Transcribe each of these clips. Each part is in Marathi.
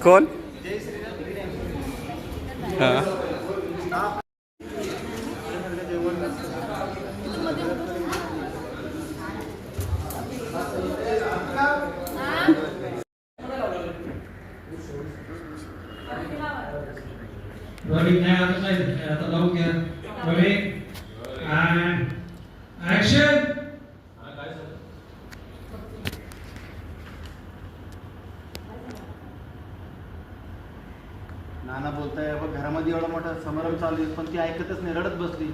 कौन? हाँ Rolling now, the long rolling and action. नाना बोलताय बघ घरामध्ये एवढा मोठा समारंभ चालू आहे पण ती ऐकतच नाही रडत बसली.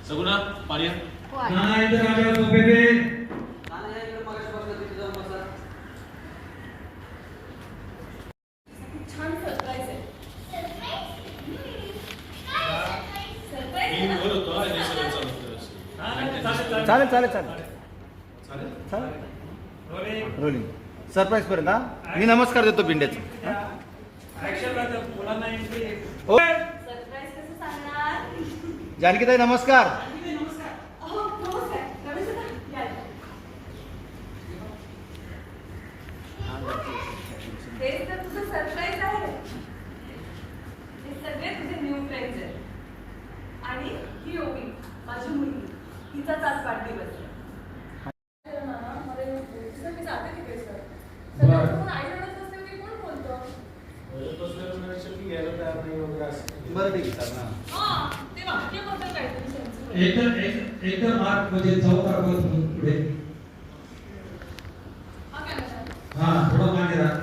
सगुना पारिया नाना इधर आ जाओ सोफे पे. छान सरप्राईज आहे. चालेल चालेल चालेल चालेल रोलिंग सरप्राईज पर्यंत हा मी नमस्कार देतो बिंड्याचा. हो सरप्राईज कसं सांगणार? जानकीताई नमस्कार. अहो, नमस्कार. रमेश दादा, या. तेच तर तुझं सरप्राईज आहे. हे सगळे तुझे न्यू फ्रेंड्स आहेत. आणि ही योगी माझी मुलगी तिचाच आज वाढदिवस आहे. मी जाते तिकडे सर. सगळ्यांसमोर आई रडत असते की कोण बोलतो? बरं ठीक आहे ना. हां, ते वाक्य बद्दल काहीतरी सेन्सिबल. एकदम आत म्हणजे चौकार पुढे. हा कॅमेरा. हाँ थोड़ा मागे रहा.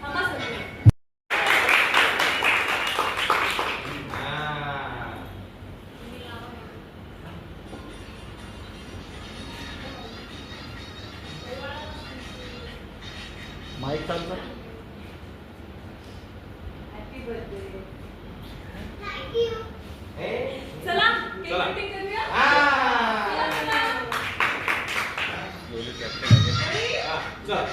थांबा सर. माईक चालतं. Happy birthday. चला केक कटिंग करूया. चला, चला. चल